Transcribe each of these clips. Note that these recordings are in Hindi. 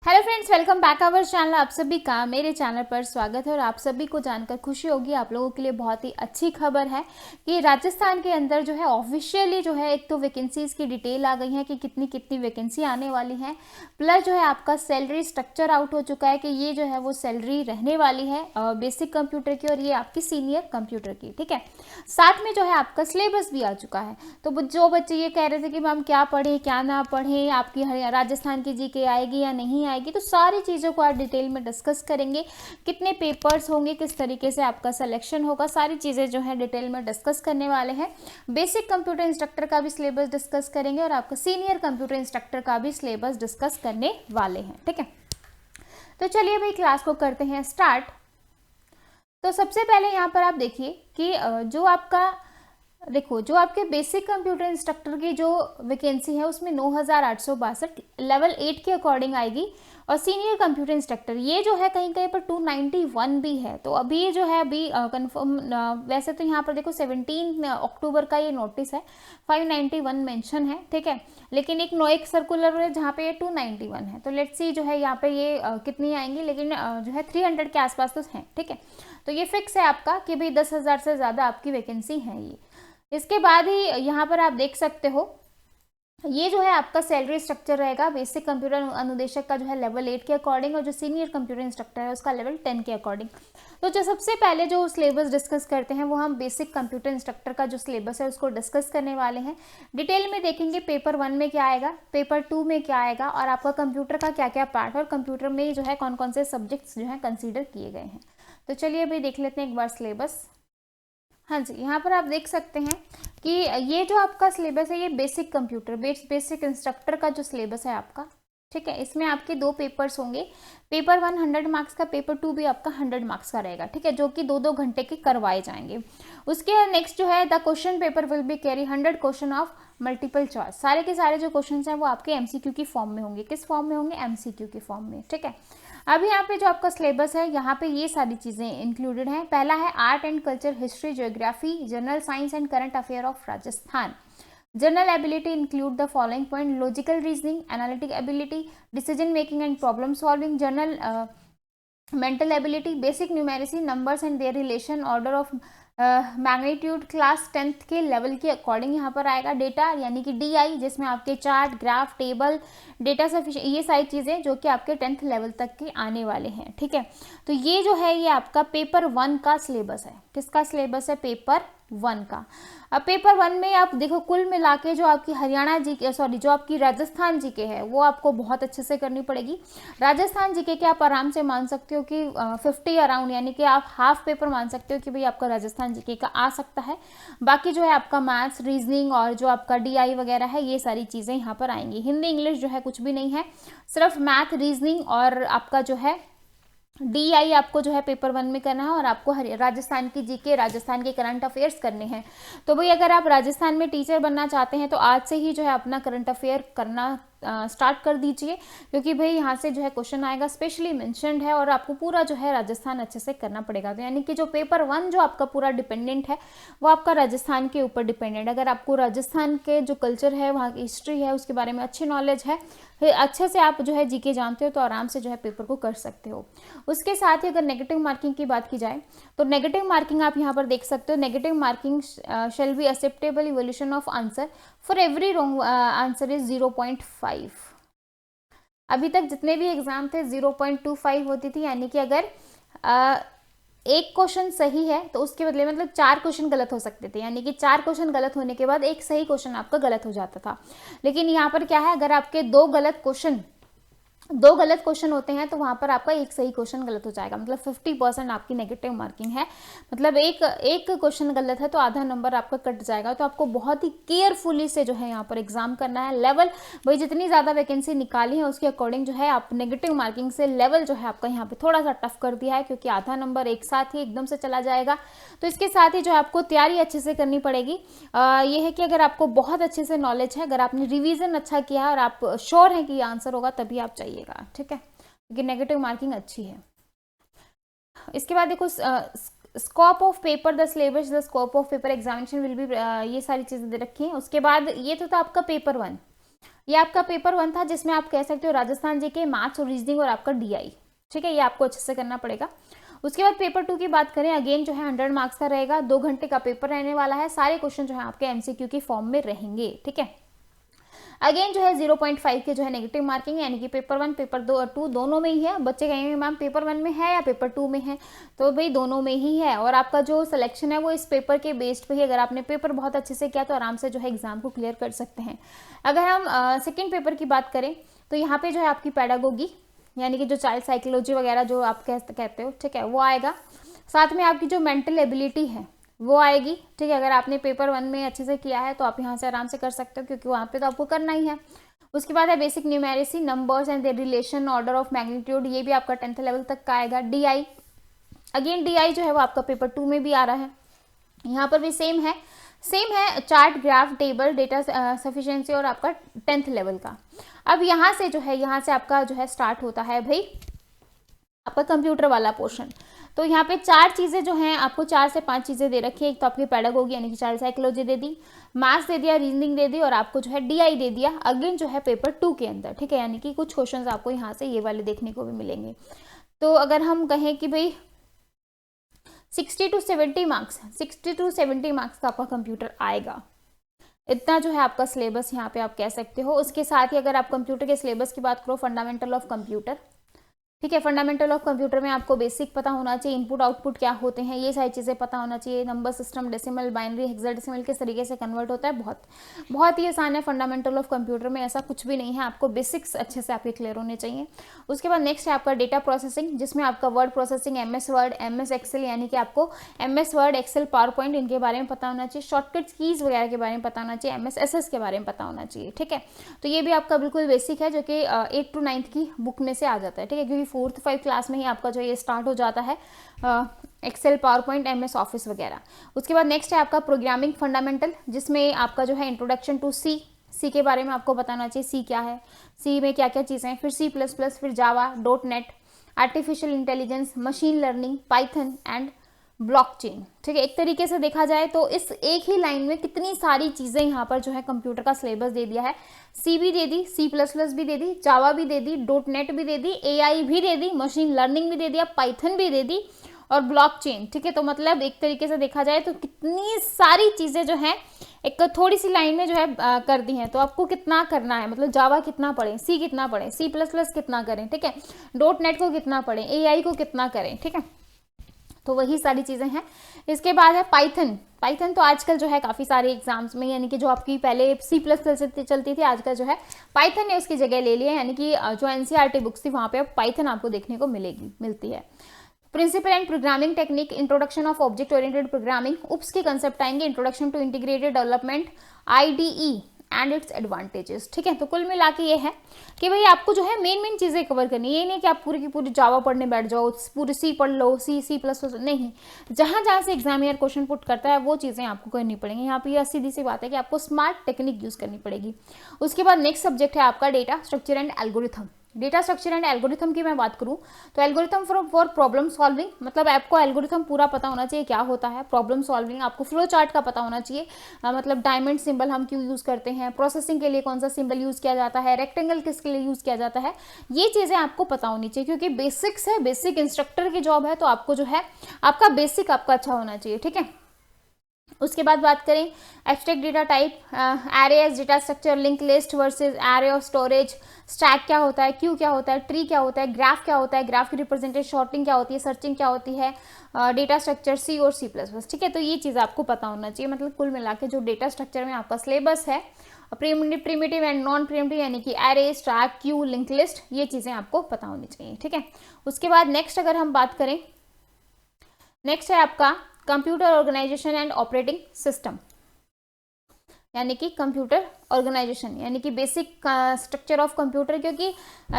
Hello friends, welcome back our channel. आप सभी का मेरे चैनल पर स्वागत है और आप सभी को जानकर खुशी होगी, आप लोगों के लिए बहुत ही अच्छी खबर है कि राजस्थान के अंदर जो है ऑफिशियली जो है एक तो वैकेंसीज की डिटेल आ गई है कि कितनी कितनी वैकेंसी आने वाली है, प्लस जो है आपका सैलरी स्ट्रक्चर आउट हो चुका है कि ये जो है वो सैलरी रहने वाली है बेसिक कंप्यूटर की और ये आपकी सीनियर कंप्यूटर की। ठीक है, साथ में जो है आपका सिलेबस भी आ चुका है। तो जो बच्चे ये कह रहे थे कि मैम क्या पढ़ें क्या ना पढ़ें, आपकी राजस्थान की जीके आएगी या नहीं आएगी, तो सारी चीज़ों को आज डिटेल में डिस्कस करेंगे। कितने पेपर्स होंगे, किस तरीके से आपका सिलेक्शन होगा, सारी चीज़ें जो है डिटेल में डिस्कस करने वाले हैं। बेसिक कंप्यूटर इंस्ट्रक्टर का भी सिलेबस डिस्कस करेंगे और आपका सीनियर कंप्यूटर इंस्ट्रक्टर का भी सिलेबस डिस्कस करने वाले हैं। ठीक है, तो चलिए भाई क्लास को करते हैं स्टार्ट। तो सबसे पहले यहाँ पर आप देखिए कि जो आपके बेसिक कंप्यूटर इंस्ट्रक्टर की जो वैकेंसी है उसमें 9,862 लेवल 8 के अकॉर्डिंग आएगी और सीनियर कंप्यूटर इंस्ट्रक्टर ये जो है कहीं कहीं पर 291 भी है। तो अभी जो है अभी कंफर्म, वैसे तो यहाँ पर देखो 17 अक्टूबर का ये नोटिस है, 591 मेंशन है। ठीक है, लेकिन एक सर्कुलर है जहाँ पे ये 291 है। तो लेट्स सी जो है यहाँ पे ये कितनी आएंगी, लेकिन जो है 300 के आसपास तो हैं। ठीक है, तो ये फिक्स है आपका कि भाई 10,000 से ज़्यादा आपकी वैकेंसी है ये। इसके बाद ही यहाँ पर आप देख सकते हो ये जो है आपका सैलरी स्ट्रक्चर रहेगा बेसिक कंप्यूटर अनुदेशक का जो है लेवल 8 के अकॉर्डिंग और जो सीनियर कंप्यूटर इंस्ट्रक्टर है उसका लेवल 10 के अकॉर्डिंग। तो जो सबसे पहले जो सिलेबस डिस्कस करते हैं वो हम बेसिक कंप्यूटर इंस्ट्रक्टर का जो सिलेबस है उसको डिस्कस करने वाले हैं। डिटेल में देखेंगे पेपर 1 में क्या आएगा, पेपर 2 में क्या आएगा और आपका कंप्यूटर का क्या क्या पार्ट है और कंप्यूटर में जो है कौन कौन से सब्जेक्ट्स जो है कंसिडर किए गए हैं। तो चलिए अभी देख लेते हैं एक बार सिलेबस। हाँ जी, यहाँ पर आप देख सकते हैं कि ये जो आपका सिलेबस है ये बेसिक कंप्यूटर बेसिक इंस्ट्रक्टर का जो सिलेबस है आपका। ठीक है, इसमें आपके 2 पेपर्स होंगे, पेपर 1 100 मार्क्स का, पेपर 2 भी आपका 100 मार्क्स का रहेगा। ठीक है, जो कि 2-2 घंटे के करवाए जाएंगे। उसके नेक्स्ट जो है the question paper will be carry 100 question of multiple choice. सारे के सारे जो क्वेश्चन हैं वो आपके एमसीक्यू की फॉर्म में होंगे। किस फॉर्म में होंगे? एमसीक्यू की फॉर्म में। ठीक है, अब यहाँ पे जो आपका सिलेबस है यहाँ पे ये सारी चीज़ें इंक्लूडेड हैं। पहला है art and culture, history, geography, general science and current affair of Rajasthan. General ability include the following point: logical reasoning, analytic ability, decision making and problem solving, general mental ability, basic numeracy, numbers and there relation, order of magnitude, class 10th के लेवल के अकॉर्डिंग यहाँ पर आएगा। डेटा यानी कि DI जिसमें आपके chart, graph, table, data sufficient, ये सारी चीज़ें जो कि आपके 10th लेवल तक के आने वाले हैं। ठीक है, तो ये जो है ये आपका पेपर 1 का सिलेबस है। किसका सिलेबस है? पेपर 1 का। अब पेपर 1 में आप देखो कुल मिला के जो आपकी हरियाणा जीके, सॉरी जो आपकी राजस्थान जीके है वो आपको बहुत अच्छे से करनी पड़ेगी। राजस्थान जीके के आप आराम से मान सकते हो कि 50 अराउंड, यानी कि आप हाफ पेपर मान सकते हो कि भाई आपका राजस्थान जीके का आ सकता है। बाकी जो है आपका मैथ्स, रीजनिंग और जो आपका DI वगैरह है ये सारी चीज़ें यहाँ पर आएंगी। हिंदी इंग्लिश जो है कुछ भी नहीं है, सिर्फ मैथ, रीजनिंग और आपका जो है DI आपको जो है पेपर 1 में करना है और आपको राजस्थान की जीके, राजस्थान के करंट अफेयर्स करने हैं। तो भाई अगर आप राजस्थान में टीचर बनना चाहते हैं तो आज से ही जो है अपना करंट अफेयर करना स्टार्ट कर दीजिए, क्योंकि भाई यहाँ से जो है क्वेश्चन आएगा, स्पेशली मेंशन्ड है और आपको पूरा जो है राजस्थान अच्छे से करना पड़ेगा। तो यानी कि जो पेपर 1 जो आपका पूरा डिपेंडेंट है वो आपका राजस्थान के ऊपर डिपेंडेंट। अगर आपको राजस्थान के जो कल्चर है, वहाँ की हिस्ट्री है, उसके बारे में अच्छी नॉलेज है, अच्छे से आप जो है जीके जानते हो, तो आराम से जो है पेपर को कर सकते हो। उसके साथ ही अगर नेगेटिव मार्किंग की बात की जाए तो नेगेटिव मार्किंग आप यहाँ पर देख सकते हो। Negative marking shall be acceptable evolution of answer for every wrong answer is 0.5। अभी तक जितने भी एग्जाम थे 0.25 होती थी, यानी कि अगर एक क्वेश्चन सही है तो उसके बदले मतलब 4 क्वेश्चन गलत हो सकते थे, यानी कि 4 क्वेश्चन गलत होने के बाद एक सही क्वेश्चन आपका गलत हो जाता था। लेकिन यहाँ पर क्या है, अगर आपके 2 गलत क्वेश्चन होते हैं तो वहां पर आपका एक सही क्वेश्चन गलत हो जाएगा, मतलब 50% आपकी नेगेटिव मार्किंग है। मतलब एक क्वेश्चन गलत है तो आधा नंबर आपका कट जाएगा। तो आपको बहुत ही केयरफुली से जो है यहाँ पर एग्जाम करना है। लेवल भाई जितनी ज़्यादा वैकेंसी निकाली है उसके अकॉर्डिंग जो है आप नेगेटिव मार्किंग से लेवल जो है आपका यहाँ पे थोड़ा सा टफ कर दिया है, क्योंकि आधा नंबर एक साथ ही एकदम से चला जाएगा। तो इसके साथ ही जो है आपको तैयारी अच्छे से करनी पड़ेगी। ये है कि अगर आपको बहुत अच्छे से नॉलेज है, अगर आपने रिविजन अच्छा किया है और आप श्योर हैं कि ये आंसर होगा, तभी आप चाहिएगा। ठीक है, क्योंकि नेगेटिव मार्किंग अच्छी है। इसके बाद देखो scope of paper, the syllabus, the scope of paper examination will be, ये सारी चीजें दे रखी हैं। उसके बाद ये तो था आपका पेपर 1। ये आपका पेपर 1 था, जिसमें आप कह सकते हो राजस्थान जीके, मैथ्स और रीजनिंग और आपका DI, ठीक है, ये आपको अच्छे से करना पड़ेगा। उसके बाद पेपर 2 की बात करें, अगेन जो है 100 मार्क्स का रहेगा, 2 घंटे का पेपर रहने वाला है, सारे क्वेश्चन जो है आपके MCQ की फॉर्म में रहेंगे, ठीक है। अगेन जो है 0.5 के जो है नेगेटिव मार्किंग, यानी कि पेपर 1 पेपर 2 दोनों में ही है। बच्चे कहेंगे मैम पेपर 1 में है या पेपर 2 में है, तो भाई दोनों में ही है, और आपका जो सिलेक्शन है वो इस पेपर के बेस्ड पे ही, अगर आपने पेपर बहुत अच्छे से किया तो आराम से जो है एग्जाम को क्लियर कर सकते हैं। अगर हम सेकेंड पेपर की बात करें तो यहाँ पे जो है आपकी पैडागोगी, यानी कि जो चाइल्ड साइकोलॉजी वगैरह जो आप कहते हो, ठीक है, वो आएगा। साथ में आपकी जो मेंटल एबिलिटी है वो आएगी, ठीक है। अगर आपने पेपर 1 में अच्छे से किया है तो आप यहाँ से आराम से कर सकते हो, क्योंकि वहाँ पे तो आपको करना ही है। उसके बाद है basic numeracy, numbers and there relation, order of magnitude, ये भी आपका 10th लेवल तक का आएगा। DI, अगेन DI जो है वो आपका पेपर 2 में भी आ रहा है, यहाँ पर भी सेम है chart, graph, table, data sufficiency और आपका 10th लेवल का। अब यहाँ से जो है, यहाँ से आपका जो है स्टार्ट होता है भाई आपका कंप्यूटर वाला पोर्शन। तो यहाँ पे 4 चीज़ें जो हैं आपको 4 से 5 चीज़ें दे रखी है। एक तो आपकी पैडागोगी यानी कि चाइल्ड साइकोलॉजी दे दी, मैथ्स दे दिया, रीजनिंग दे दी, और आपको जो है DI दे दिया, अगेन जो है पेपर 2 के अंदर, ठीक है। यानी कि कुछ क्वेश्चंस आपको यहाँ से ये वाले देखने को भी मिलेंगे। तो अगर हम कहें कि भाई 60 to 70 मार्क्स का आपका कंप्यूटर आएगा, इतना जो है आपका सिलेबस यहाँ पे आप कह सकते हो। उसके साथ ही अगर आप कंप्यूटर के सिलेबस की बात करो, फंडामेंटल ऑफ कंप्यूटर, ठीक है, फंडामेंटल ऑफ कंप्यूटर में आपको बेसिक पता होना चाहिए, इनपुट आउटपुट क्या होते हैं, ये सारी चीज़ें पता होना चाहिए, number system, decimal, binary, hexadecimal किस तरीके से कन्वर्ट होता है, बहुत ही आसान है फंडामेंटल ऑफ कंप्यूटर में, ऐसा कुछ भी नहीं है, आपको बेसिक्स अच्छे से आपके क्लियर होने चाहिए। उसके बाद नेक्स्ट है आपका डेटा प्रोसेसिंग, जिसमें आपका word processing, MS Word, MS Excel, यानी कि आपको MS Word, Excel, PowerPoint, इनके बारे में पता होना चाहिए, शॉर्टकट्स कीज वगैरह के बारे में पता होना चाहिए, MS SS के बारे में पता होना चाहिए, ठीक है। तो ये भी आपका बिल्कुल बेसिक है, जो कि 8 to 9 की बुक में से आ जाता है, ठीक है, क्योंकि 4th 5 क्लास में ही आपका जो ये स्टार्ट हो जाता है Excel, PowerPoint, MS Office वगैरह। उसके बाद नेक्स्ट है आपका प्रोग्रामिंग फंडामेंटल, जिसमें आपका जो है इंट्रोडक्शन टू सी के बारे में आपको बताना चाहिए, सी क्या है, सी में क्या क्या चीज़ें हैं, फिर C++, फिर जावा, .NET, artificial intelligence, machine learning, Python and blockchain, ठीक है। एक तरीके से देखा जाए तो इस एक ही लाइन में कितनी सारी चीज़ें यहाँ पर जो है कंप्यूटर का सिलेबस दे दिया है। C भी दे दी, C++ भी दे दी, जावा भी दे दी, .NET भी दे दी, AI भी दे दी, मशीन लर्निंग भी दे दिया, पाइथन भी दे दी और ब्लॉकचेन, ठीक है। तो मतलब एक तरीके से देखा जाए तो कितनी सारी चीज़ें जो हैं एक थोड़ी सी लाइन में जो है कर दी हैं। तो आपको कितना करना है, मतलब जावा कितना पढ़ें, C कितना पढ़ें, C++ कितना करें, ठीक है, .NET को कितना पढ़ें, AI को कितना करें, ठीक है। तो वही सारी चीज़ें हैं। इसके बाद है पाइथन तो आजकल जो है काफ़ी सारे एग्जाम्स में, यानी कि जो आपकी पहले C++ से चलती थी, आजकल जो है पाइथन ने उसकी जगह ले लिया है, यानी कि जो NCERT बुक्स थी वहाँ पे अब पाइथन आपको देखने को मिलती है। Principle and programming technique, introduction of object oriented programming, UPS के कंसेप्ट आएंगे, introduction to integrated development, IDE and its advantages, ठीक है। तो कुल मिला के ये है कि भाई आपको जो है मेन चीज़ें कवर करनी है, ये नहीं कि आप पूरी की पूरी जावा पढ़ने बैठ जाओ, पूरी C पढ़ लो, C++, नहीं, जहाँ से एग्जामिनर क्वेश्चन पुट करता है वो चीज़ें आपको करनी पड़ेंगी। यहाँ पे सीधी सी बात है कि आपको स्मार्ट टेक्निक यूज़ करनी पड़ेगी। उसके बाद नेक्स्ट सब्जेक्ट है आपका data structure and algorithm. Data structure and algorithm की मैं बात करूं तो एल्गोरिथम फॉर प्रॉब्लम सॉल्विंग, मतलब आपको एल्गोरिथम पूरा पता होना चाहिए क्या होता है। प्रॉब्लम सॉल्विंग आपको फ्लो चार्ट का पता होना चाहिए, मतलब डायमंड सिंबल हम क्यों यूज़ करते हैं, प्रोसेसिंग के लिए कौन सा सिंबल यूज़ किया जाता है, रेक्टेंगल किसके लिए यूज़ किया जाता है, ये चीज़ें आपको पता होनी चाहिए, क्योंकि बेसिक्स है, बेसिक इंस्ट्रक्टर की जॉब है, तो आपको जो है आपका बेसिक आपका अच्छा होना चाहिए, ठीक है। उसके बाद बात करें abstract data type, array as data structure, link list versus array of storage, stack क्या होता है, क्यू क्या होता है, ट्री क्या होता है, ग्राफ क्या होता है, ग्राफ की रिप्रेजेंटेशन, शॉर्टिंग क्या होती है, सर्चिंग क्या होती है, डेटा स्ट्रक्चर C और C++, ठीक है। तो ये चीज़ आपको पता होना चाहिए। मतलब कुल मिला के जो डेटा स्ट्रक्चर में आपका सिलेबस है, प्रिमिटिव एंड नॉन प्रिमिटिव, यानी कि array, stack, Q, link list, ये चीज़ें आपको पता होनी चाहिए, ठीक है। उसके बाद नेक्स्ट अगर हम बात करें, नेक्स्ट है आपका computer organisation and operating system, यानी कि कंप्यूटर ऑर्गेनाइजेशन, यानी कि बेसिक स्ट्रक्चर ऑफ कंप्यूटर। क्योंकि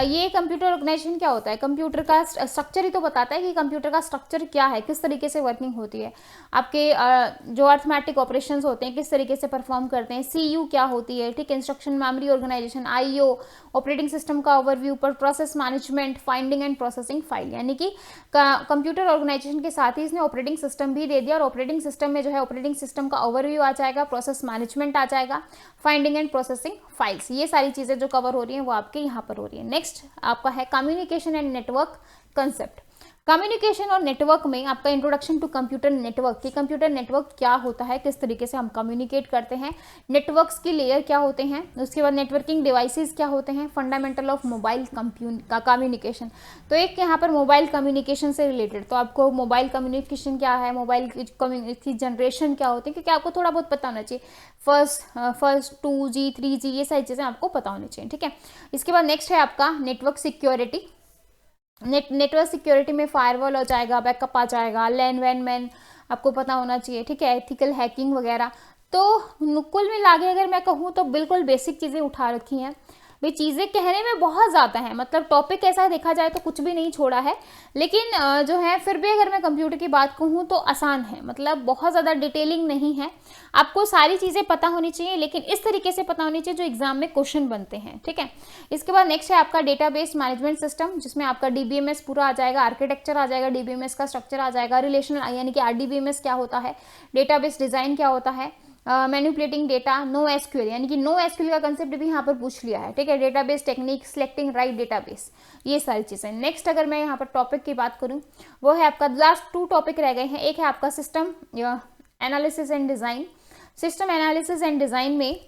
ये कंप्यूटर ऑर्गेनाइजेशन क्या होता है, कंप्यूटर का स्ट्रक्चर ही तो बताता है कि कंप्यूटर का स्ट्रक्चर क्या है, किस तरीके से वर्किंग होती है, आपके जो अर्थमेटिक ऑपरेशंस होते हैं किस तरीके से परफॉर्म करते हैं, CU क्या होती है, ठीक है, instruction memory organisation, IO, operating system का ओवरव्यू, पर process management, finding and processing file, यानी कि कंप्यूटर ऑर्गेनाइजेशन के साथ ही इसने ऑपरेटिंग सिस्टम भी दे दिया। और ऑपरेटिंग सिस्टम में जो है ऑपरेटिंग सिस्टम का ओवरव्यू आ जाएगा, प्रोसेस मैनेजमेंट आ जाएगा, फाइंडिंग एंड प्रोसेसिंग फाइल्स, ये सारी चीज़ें जो कवर हो रही हैं वो आपके यहाँ पर हो रही है। नेक्स्ट आपका है communication and network concept. Communication और नेटवर्क में आपका इंट्रोडक्शन टू कंप्यूटर नेटवर्क, कि कंप्यूटर नेटवर्क क्या होता है, किस तरीके से हम कम्युनिकेट करते हैं, नेटवर्क्स की लेयर क्या होते हैं, उसके बाद नेटवर्किंग डिवाइसेस क्या होते हैं, फंडामेंटल ऑफ मोबाइल कम्युनिकेशन। तो एक यहाँ पर मोबाइल कम्युनिकेशन से रिलेटेड, तो आपको मोबाइल कम्युनिकेशन क्या है, मोबाइल की जनरेशन क्या होती है, क्योंकि आपको थोड़ा बहुत पता होना चाहिए, फर्स्ट 2G 3G ये सारी चीज़ें आपको पता होनी चाहिए, ठीक है। इसके बाद नेक्स्ट है आपका नेटवर्क सिक्योरिटी। नेटवर्क सिक्योरिटी में फायरवॉल हो जाएगा, बैकअप आ जाएगा, लैन वैन मैन आपको पता होना चाहिए, ठीक है, एथिकल हैकिंग वगैरह। तो कुल मिला के अगर मैं कहूँ तो बिल्कुल बेसिक चीज़ें उठा रखी हैं भाई। चीज़ें कहने में बहुत ज़्यादा है, मतलब टॉपिक ऐसा देखा जाए तो कुछ भी नहीं छोड़ा है, लेकिन जो है फिर भी अगर मैं कंप्यूटर की बात कहूँ तो आसान है, मतलब बहुत ज़्यादा डिटेलिंग नहीं है। आपको सारी चीज़ें पता होनी चाहिए, लेकिन इस तरीके से पता होनी चाहिए जो एग्जाम में क्वेश्चन बनते हैं, ठीक है। इसके बाद नेक्स्ट है आपका डेटाबेस मैनेजमेंट सिस्टम, जिसमें आपका DBMS पूरा आ जाएगा, आर्किटेक्चर आ जाएगा, DBMS का स्ट्रक्चर आ जाएगा, रिलेशनल यानी कि RDBMS क्या होता है, डेटाबेस डिजाइन क्या होता है, मैनिपुलेटिंग डेटा, नो एसक्यूएल यानी कि नो एसक्यूएल का कंसेप्ट भी यहाँ पर पूछ लिया है, ठीक है, database technique, selecting right database, ये सारी चीज़ें। नेक्स्ट अगर मैं यहाँ पर टॉपिक की बात करूँ वो है आपका लास्ट 2 टॉपिक रह गए हैं। एक है आपका system analysis and design. System analysis and design में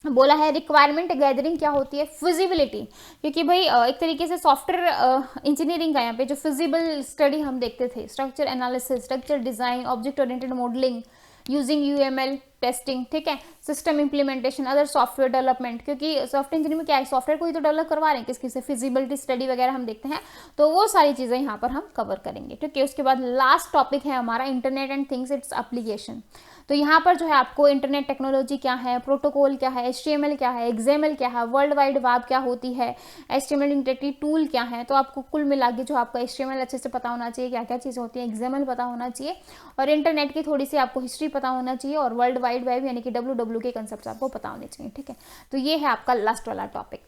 बोला है रिक्वायरमेंट गैदरिंग क्या होती है, फिजिबिलिटी, क्योंकि भाई एक तरीके से सॉफ्टवेयर इंजीनियरिंग का यहाँ पे जो फिजिबल स्टडी हम देखते थे, structure analysis, structure design, object oriented modelling using UML testing, ठीक है, system implementation, other software development, क्योंकि सॉफ्टवेयर इंजीनियरिंग में क्या है, सॉफ्टवेयर को ही तो डेवलप करवा रहे हैं, किस से फिजिबिलिटी स्टडी वगैरह हम देखते हैं, तो वो सारी चीज़ें यहाँ पर हम कवर करेंगे, ठीक है। उसके बाद लास्ट टॉपिक है हमारा internet and things its application. तो यहाँ पर जो है आपको इंटरनेट टेक्नोलॉजी क्या है, प्रोटोकॉल क्या है, HTML क्या है, XML क्या है, वर्ल्ड वाइड वेब क्या होती है, HTML इंटरेक्टिव टूल क्या है, तो आपको कुल मिला के जो आपका HTML अच्छे से पता होना चाहिए, क्या क्या चीज़ होती है, XML पता होना चाहिए, और इंटरनेट की थोड़ी सी आपको हिस्ट्री पता होना चाहिए, और वर्ल्ड वाइड वेब यानी कि WW के कंसेप्ट आपको पता होने चाहिए, ठीक है। तो ये है आपका लास्ट वाला टॉपिक।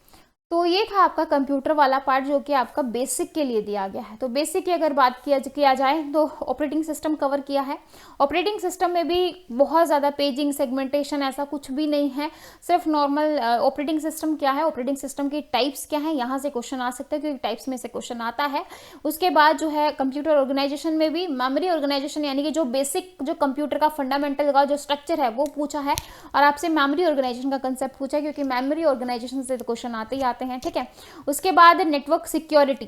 तो ये था आपका कंप्यूटर वाला पार्ट जो कि आपका बेसिक के लिए दिया गया है। तो बेसिक की अगर बात किया जाए तो ऑपरेटिंग सिस्टम कवर किया है। ऑपरेटिंग सिस्टम में भी बहुत ज़्यादा पेजिंग सेगमेंटेशन ऐसा कुछ भी नहीं है, सिर्फ नॉर्मल ऑपरेटिंग सिस्टम क्या है, ऑपरेटिंग सिस्टम की टाइप्स क्या है, यहाँ से क्वेश्चन आ सकता है क्योंकि टाइप्स में से क्वेश्चन आता है। उसके बाद जो है कंप्यूटर ऑर्गेनाइजेशन में भी मेमोरी ऑर्गेनाइजेशन यानी कि जो बेसिक जो कंप्यूटर का फंडामेंटल का जो स्ट्रक्चर है वो पूछा है, और आपसे मेमोरी ऑर्गेनाइजेशन का कंसेप्ट पूछा है क्योंकि मेमोरी ऑर्गेनाइजेशन से क्वेश्चन आते ही आते हैं, ठीक है। उसके बाद नेटवर्क सिक्योरिटी,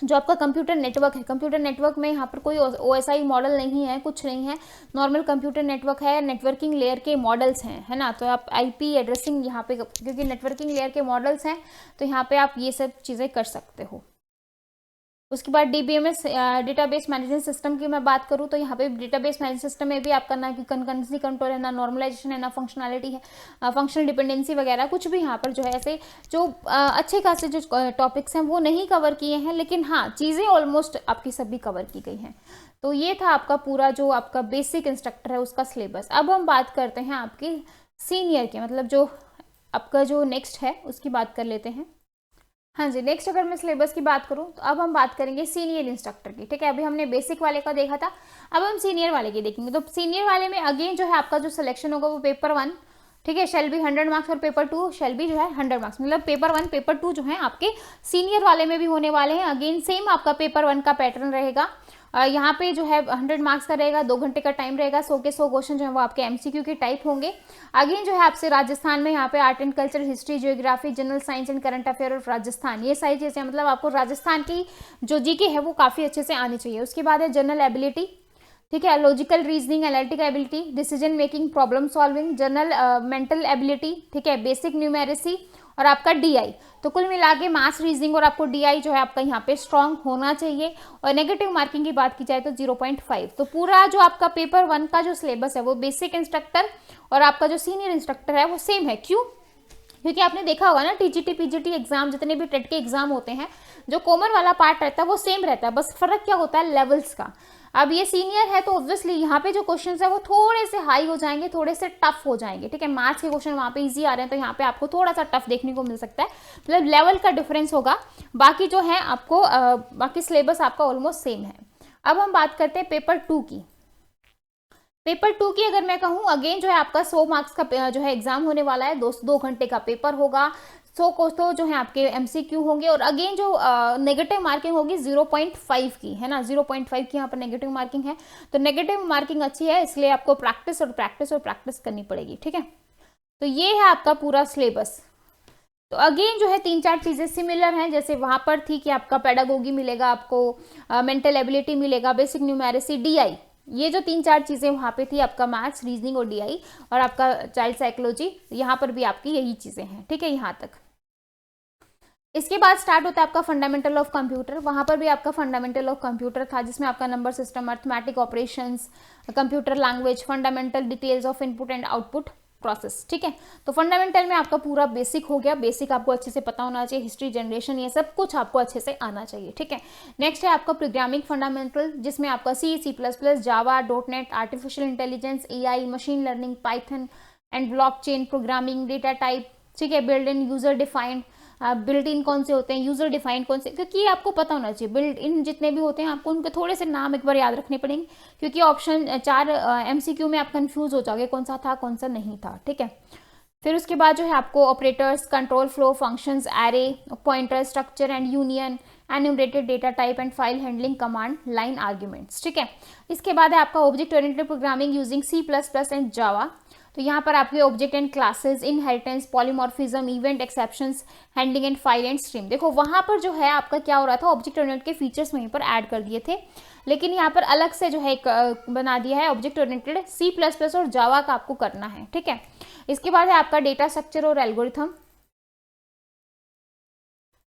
जो आपका कंप्यूटर नेटवर्क है, कंप्यूटर नेटवर्क में यहाँ पर कोई OSI मॉडल नहीं है, कुछ नहीं है, नॉर्मल कंप्यूटर नेटवर्क है, नेटवर्किंग लेयर के मॉडल्स हैं, है ना। तो आप IP एड्रेसिंग यहाँ पे, क्योंकि नेटवर्किंग लेयर के मॉडल्स हैं तो यहाँ पे आप ये सब चीज़ें कर सकते हो। उसके बाद DBMS डेटाबेस मैनेजमेंट सिस्टम की मैं बात करूँ तो यहाँ पे डेटाबेस मैनेजमेंट सिस्टम में भी आपका ना कि कंकरेंसी कंट्रोल है, ना नॉर्मलाइजेशन है, ना फंक्शनैलिटी है, फंक्शनल डिपेंडेंसी वगैरह कुछ भी यहाँ पर जो है ऐसे जो अच्छे खासे जो टॉपिक्स हैं वो नहीं कवर किए हैं, लेकिन हाँ चीज़ें ऑलमोस्ट आपकी सभी कवर की गई हैं। तो ये था आपका पूरा जो आपका बेसिक इंस्ट्रक्टर है उसका सिलेबस। अब हम बात करते हैं आपकी सीनियर के, मतलब जो आपका जो नेक्स्ट है उसकी बात कर लेते हैं। हाँ जी, नेक्स्ट अगर मैं सिलेबस की बात करूँ तो अब हम बात करेंगे सीनियर इंस्ट्रक्टर की, ठीक है। अभी हमने बेसिक वाले का देखा था, अब हम सीनियर वाले की देखेंगे। तो सीनियर वाले में अगेन जो है आपका जो सिलेक्शन होगा वो पेपर 1, ठीक है, शेल बी 100 मार्क्स, और पेपर 2 शेल बी जो है 100 मार्क्स, मतलब पेपर 1 पेपर 2 जो है आपके सीनियर वाले में भी होने वाले हैं। अगेन सेम आपका पेपर 1 का पैटर्न रहेगा, यहाँ पे जो है 100 मार्क्स का रहेगा, 2 घंटे का टाइम रहेगा, 100 के 100 क्वेश्चन जो है वो आपके MCQ के टाइप होंगे। अगेन जो है आपसे राजस्थान में यहाँ पे art and culture, history, geography, general science and current affair of Rajasthan, ये सारी चीज़ें, मतलब आपको राजस्थान की जो GK है वो काफ़ी अच्छे से आनी चाहिए। उसके बाद है जनरल एबिलिटी, ठीक है, logical reasoning, analytical ability, decision making, problem solving, general mental ability, ठीक है, बेसिक न्यूमेरेसी, और आपका DI। तो कुल मिला के मास रीजनिंग और आपको DI जो है आपका यहाँ पे स्ट्रांग होना चाहिए। और नेगेटिव मार्किंग की बात की जाए तो 0.5। तो पूरा जो आपका पेपर 1 का जो सिलेबस है वो बेसिक इंस्ट्रक्टर और आपका जो सीनियर इंस्ट्रक्टर है वो सेम है। क्यों? क्योंकि आपने देखा होगा ना TGT PGT एग्जाम, जितने भी टेट के एग्जाम होते हैं, जो कॉमन वाला पार्ट रहता है वो सेम रहता है, बस फर्क क्या होता है लेवल्स का। अब ये सीनियर है तो ऑब्वियसली यहाँ पे जो क्वेश्चंस है वो थोड़े से हाई हो जाएंगे, थोड़े से टफ हो जाएंगे, ठीक है। मैथ्स के क्वेश्चन वहाँ पे इजी आ रहे हैं तो यहाँ पे आपको थोड़ा सा टफ देखने को मिल सकता है, मतलब लेवल का डिफरेंस होगा। बाकी जो है आपको बाकी सिलेबस आपका ऑलमोस्ट सेम है। अब हम बात करते हैं पेपर 2 की। पेपर 2 की अगर मैं कहूँ, अगेन जो है आपका 100 मार्क्स का जो है एग्जाम होने वाला है, 2 घंटे का पेपर होगा, 100 को तो जो है आपके एमसीक्यू होंगे, और अगेन जो नेगेटिव मार्किंग होगी 0.5 की, है ना, 0.5 की यहाँ पर नेगेटिव मार्किंग है। तो नेगेटिव मार्किंग अच्छी है, इसलिए आपको प्रैक्टिस और प्रैक्टिस और प्रैक्टिस करनी पड़ेगी, ठीक है। तो ये है आपका पूरा सिलेबस। तो अगेन जो है 3-4 चीज़ें सिमिलर हैं, जैसे वहाँ पर थी कि आपका पेडागोगी मिलेगा, आपको मेंटल एबिलिटी मिलेगा, बेसिक न्यूमेरेसी, डीआई, ये जो 3-4 चीज़ें वहाँ पे थी, आपका मैथ्स, रीजनिंग और डीआई, और आपका चाइल्ड साइकोलॉजी, यहाँ पर भी आपकी यही चीज़ें हैं, ठीक है, यहाँ तक। इसके बाद स्टार्ट होता है आपका फंडामेंटल ऑफ कंप्यूटर। वहाँ पर भी आपका फंडामेंटल ऑफ कंप्यूटर था, जिसमें आपका number system, arithmetic operations, computer language, fundamental details of input and output process, ठीक है। तो फंडामेंटल में आपका पूरा बेसिक हो गया, बेसिक आपको अच्छे से पता होना चाहिए, हिस्ट्री, जनरेशन, ये सब कुछ आपको अच्छे से आना चाहिए, ठीक है। नेक्स्ट है आपका प्रोग्रामिंग फंडामेंटल, जिसमें आपका C++, Java, .NET, artificial intelligence, AI, machine learning, Python and blockchain programming, data type, ठीक है, build in, user defined, built in कौन से होते हैं, यूजर डिफाइंड कौन से, क्योंकि ये आपको पता होना चाहिए। बिल्ट इन जितने भी होते हैं आपको उनके थोड़े से नाम एक बार याद रखने पड़ेंगे, क्योंकि ऑप्शन 4 MCQ में आप कंफ्यूज हो जाओगे कौन सा था कौन सा नहीं था, ठीक है। फिर उसके बाद जो है आपको operators, control flow functions, array, pointer, structure and union, enumerated data type and file handling, command line arguments, ठीक है। इसके बाद है आपका object oriented programming using C++ and Java. तो यहाँ पर आपके object and classes, inheritance, polymorphism, event, exceptions, handling and file and stream. देखो वहाँ पर जो है आपका क्या हो रहा था, ऑब्जेक्ट ओरिएंटेड के फीचर्स वहीं पर ऐड कर दिए थे, लेकिन यहाँ पर अलग से जो है एक बना दिया है ऑब्जेक्ट ओरिएंटेड C++ और जावा का आपको करना है, ठीक है। इसके बाद है आपका डेटा स्ट्रक्चर और एल्गोरिथम।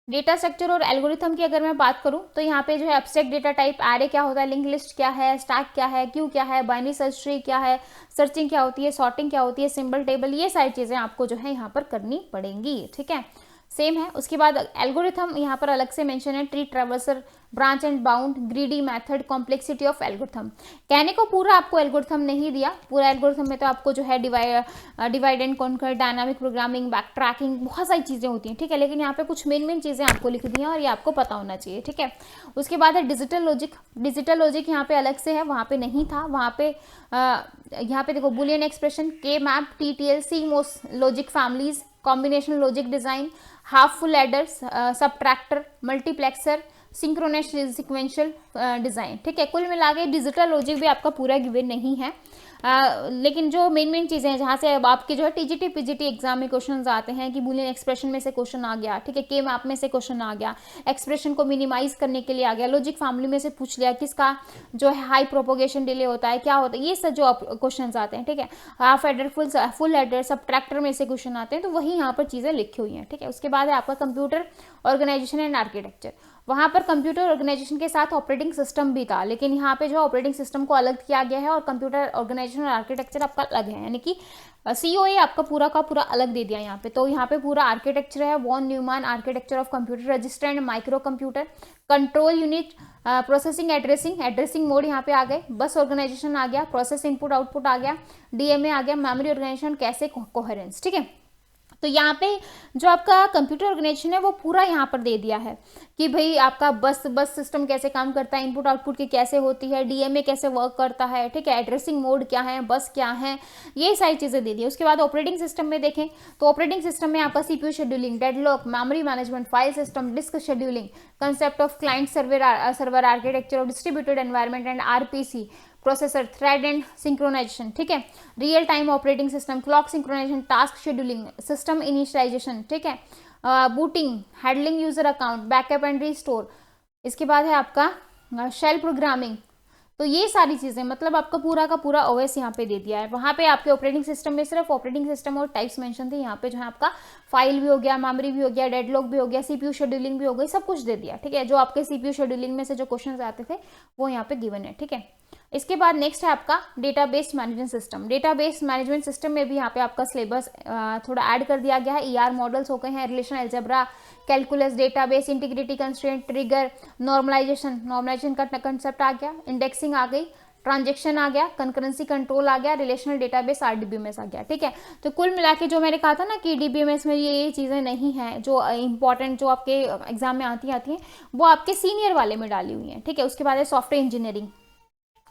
डेटा स्ट्रक्चर और एल्गोरिथम की अगर मैं बात करूं तो यहाँ पे जो है एब्स्ट्रैक्ट डेटा टाइप, एरे क्या होता है, लिंक लिस्ट क्या है, स्टैक क्या है, क्यू क्या है, बाइनरी सर्च ट्री क्या है, सर्चिंग क्या होती है, सॉर्टिंग क्या होती है, सिंबल टेबल, ये सारी चीज़ें आपको जो है यहाँ पर करनी पड़ेंगी, ठीक है, सेम है। उसके बाद एल्गोरिथम यहाँ पर अलग से मेंशन है, tree traversal, branch and bound, greedy method, complexity of algorithm. कहने को पूरा आपको एल्गोरिथम नहीं दिया, पूरा एल्गोरिथम में तो आपको जो है divide and conquer, dynamic programming, back tracking, बहुत सारी चीज़ें होती हैं, ठीक है, लेकिन यहाँ पे कुछ मेन चीज़ें आपको लिख दी हैं और ये आपको पता होना चाहिए, ठीक है। उसके बाद है डिजिटल लॉजिक। डिजिटल लॉजिक यहाँ पे अलग से है, वहाँ पे नहीं था, वहाँ पे यहाँ पे देखो बुलियन एक्सप्रेशन, के map, TTL, CMOS logic families, combination logic design, half full aiders, subtractor, multiplexer, synchronous sequential design, ठीक है। कुल मिला के डिजिटल लॉजिक भी आपका पूरा गिवन नहीं है, लेकिन जो मेन चीज़ें हैं जहाँ से अब आपके जो है TGT PGT एग्जाम में क्वेश्चन आते हैं कि बुलियन एक्सप्रेशन में से क्वेश्चन आ गया, ठीक है, के मैप में से क्वेश्चन आ गया, एक्सप्रेशन को मिनिमाइज करने के लिए आ गया, लॉजिक फैमिली में से पूछ लिया किसका जो है हाई प्रोपोगेशन डिले होता है, क्या होता है, ये सब जो क्वेश्चन आते हैं, ठीक है। Half adder, full adder, subtractor में से क्वेश्चन आते हैं, तो वही यहाँ पर चीज़ें लिखी हुई हैं, ठीक है। उसके बाद है आपका कंप्यूटर ऑर्गेनाइजेशन एंड आर्किटेक्चर। वहाँ पर कंप्यूटर ऑर्गेनाइजेशन के साथ ऑपरेटिंग सिस्टम भी था, लेकिन यहाँ पे जो ऑपरेटिंग सिस्टम को अलग किया गया है और कंप्यूटर ऑर्गेनाइजेशन और आर्किटेक्चर आपका अलग है, यानी कि COA आपका पूरा का पूरा अलग दे दिया यहाँ पे। तो यहाँ पे पूरा आर्किटेक्चर है, von Neumann architecture of computer, register and micro computer, control unit, processing addressing mode यहाँ पे आ गए, बस ऑर्गेनाइजेशन आ गया, प्रोसेस इनपुट आउटपुट आ गया, DMA आ गया, मेमोरी ऑर्गेनाइजेशन, कैसे कोहेरेंस, ठीक है। तो यहाँ पे जो आपका कंप्यूटर ऑर्गेनाइजेशन है वो पूरा यहाँ पर दे दिया है कि भाई आपका बस सिस्टम कैसे काम करता है, इनपुट आउटपुट की कैसे होती है, DMA कैसे वर्क करता है, ठीक है, एड्रेसिंग मोड क्या है, बस क्या है, ये सारी चीज़ें दे दी है। उसके बाद ऑपरेटिंग सिस्टम में देखें तो ऑपरेटिंग सिस्टम में आपका CPU scheduling, deadlock, memory management, file system, disk scheduling, concept of client server architecture और distributed environment and RPC, processor, thread and synchronization, ठीक है, real time operating system, clock synchronization, task scheduling, system initialization, ठीक है, booting, handling user account, backup and restore. इसके बाद है आपका शेल प्रोग्रामिंग। तो ये सारी चीज़ें मतलब आपका पूरा का पूरा OS यहाँ पे दे दिया है। वहाँ पे आपके ऑपरेटिंग सिस्टम में सिर्फ ऑपरेटिंग सिस्टम और टाइप्स मेंशन थे, यहाँ पे जो है आपका फाइल भी हो गया, मेमोरी भी हो गया, डेडलॉक भी हो गया, CPU शेड्यूलिंग भी हो गई, सब कुछ दे दिया, ठीक है। जो आपके CPU शेड्यूलिंग में से जो क्वेश्चन आते थे वो यहाँ पे गिवन है, ठीक है। इसके बाद नेक्स्ट है आपका database management system. Database management system में भी यहाँ पे आपका सिलेबस थोड़ा ऐड कर दिया गया है। ER मॉडल्स हो गए हैं, relational algebra, calculus, database, integrity constraint, trigger, normalisation का कंसेप्ट आ गया, इंडेक्सिंग आ गई, ट्रांजेक्शन आ गया, कंकरेंसी कंट्रोल आ गया, रिलेशनल डेटाबेस RDBMS आ गया, ठीक है। तो कुल मिला के जो मैंने कहा था ना कि DBMS में ये चीज़ें नहीं हैं जो इंपॉर्टेंट जो आपके एग्जाम में आती हैं वो आपके सीनियर वाले में डाली हुई हैं, ठीक है। उसके बाद है सॉफ्टवेयर इंजीनियरिंग।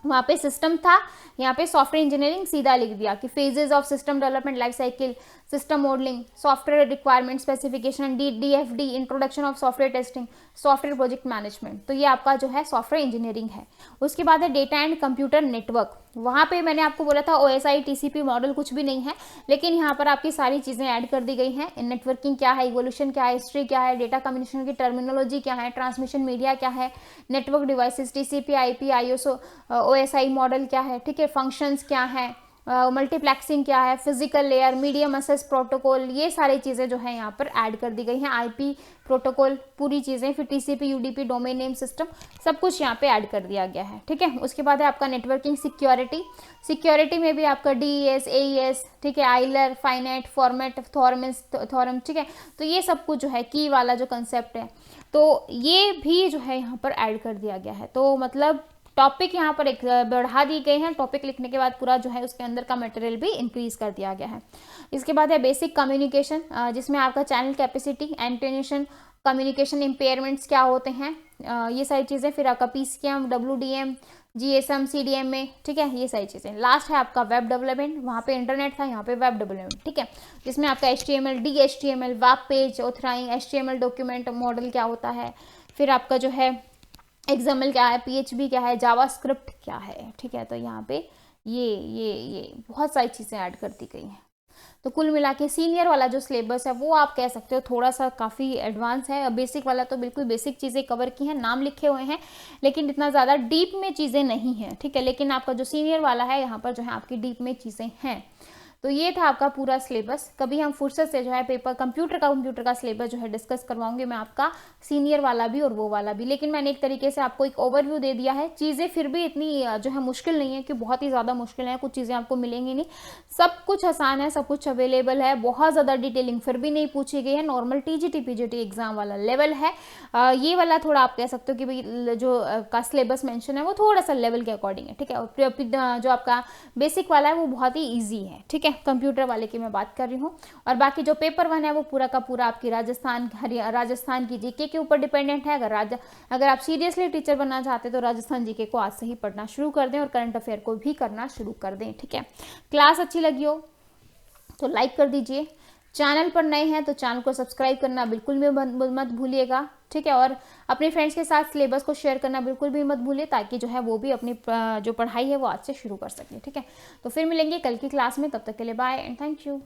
वहाँ पे सिस्टम था, यहाँ पे सॉफ्टवेयर इंजीनियरिंग सीधा लिख दिया कि phases of system development life cycle, system modelling, software requirement specification, DFD, introduction of software testing, software project management. तो ये आपका जो है सॉफ्टवेयर इंजीनियरिंग है। उसके बाद है डेटा एंड कंप्यूटर नेटवर्क। वहाँ पे मैंने आपको बोला था OSI TCP मॉडल कुछ भी नहीं है, लेकिन यहाँ पर आपकी सारी चीज़ें ऐड कर दी गई हैं। नेटवर्किंग क्या है, इवोल्यूशन क्या है, हिस्ट्री क्या है, डेटा कम्युनिकेशन की टर्मिनोलॉजी क्या है, ट्रांसमिशन मीडिया क्या है, network devices TCP IP ISO OSI model क्या है, ठीक है, फंक्शंस क्या है, मल्टीप्लेक्सिंग क्या है, physical layer, medium access protocol, ये सारी चीज़ें जो है यहाँ पर ऐड कर दी गई हैं। IP प्रोटोकॉल पूरी चीज़ें, फिर TCP UDP domain name system, सब कुछ यहाँ पे ऐड कर दिया गया है, ठीक है। उसके बाद है आपका नेटवर्किंग सिक्योरिटी। सिक्योरिटी में भी आपका DES AES, ठीक है, आइलर, फाइनेट, फॉर्मेट, थॉरम, ठीक है। तो ये सब कुछ जो है की वाला जो कंसेप्ट है, तो ये भी जो है यहाँ पर ऐड कर दिया गया है। तो मतलब टॉपिक यहाँ पर एक बढ़ा दी गए हैं। टॉपिक लिखने के बाद पूरा जो है उसके अंदर का मटेरियल भी इंक्रीज कर दिया गया है। इसके बाद है बेसिक कम्युनिकेशन, जिसमें आपका चैनल कैपेसिटी, एंटेनेशन, कम्युनिकेशन इम्पेयरमेंट्स क्या होते हैं, ये सारी चीज़ें। फिर आपका PCM, WDM, GSM, CDM में, ठीक है, ये सारी चीज़ें। लास्ट है आपका वेब डेवलपमेंट, वहाँ पे इंटरनेट था, यहाँ पे वेब डेवलपमेंट, ठीक है, जिसमें आपका HTML, DHTML, web page authoring, HTML document model क्या होता है, फिर आपका जो है XML क्या है, PHP क्या है, जावास्क्रिप्ट क्या है, ठीक है। तो यहाँ पे ये बहुत सारी चीज़ें ऐड कर दी गई हैं। तो कुल मिला के सीनियर वाला जो सिलेबस है वो आप कह सकते हो थोड़ा सा काफ़ी एडवांस है। बेसिक वाला तो बिल्कुल बेसिक चीज़ें कवर की हैं, नाम लिखे हुए हैं, लेकिन इतना ज़्यादा डीप में चीज़ें नहीं हैं, ठीक है। लेकिन आपका जो सीनियर वाला है यहाँ पर जो है आपकी डीप में चीज़ें हैं। तो ये था आपका पूरा सिलेबस। कभी हम फुर्सत से जो है पेपर कंप्यूटर का सिलेबस जो है डिस्कस करवाऊंगी मैं आपका, सीनियर वाला भी और वो वाला भी। लेकिन मैंने एक तरीके से आपको एक ओवरव्यू दे दिया है। चीज़ें फिर भी इतनी जो है मुश्किल नहीं है कि बहुत ही ज़्यादा मुश्किल है, कुछ चीज़ें आपको मिलेंगी नहीं, सब कुछ आसान है, सब कुछ अवेलेबल है। बहुत ज़्यादा डिटेलिंग फिर भी नहीं पूछी गई है, नॉर्मल TGT PGT एग्जाम वाला लेवल है। ये वाला थोड़ा आप कह सकते हो कि भाई जो का सिलेबस मेंशन है वो थोड़ा सा लेवल के अकॉर्डिंग है, ठीक है। और जो आपका बेसिक वाला है वो बहुत ही ईजी है, ठीक है, कंप्यूटर वाले की मैं बात कर रही हूँ। और बाकी जो पेपर 1 है वो पूरा का पूरा आपकी राजस्थान की GK के ऊपर डिपेंडेंट है। अगर आप सीरियसली टीचर बनना चाहते हैं तो राजस्थान GK को आज से ही पढ़ना शुरू कर दें और करंट अफेयर को भी करना शुरू कर दें, ठीक है। क्लास अच्छी लगी हो तो लाइक कर दीजिए, चैनल पर नए हैं तो चैनल को सब्सक्राइब करना बिल्कुल भी मत भूलिएगा, ठीक है। और अपने फ्रेंड्स के साथ सिलेबस को शेयर करना बिल्कुल भी मत भूलिए, ताकि जो है वो भी अपनी जो पढ़ाई है वो आज से शुरू कर सकें, ठीक है। तो फिर मिलेंगे कल की क्लास में, तब तक के लिए बाय एंड थैंक यू।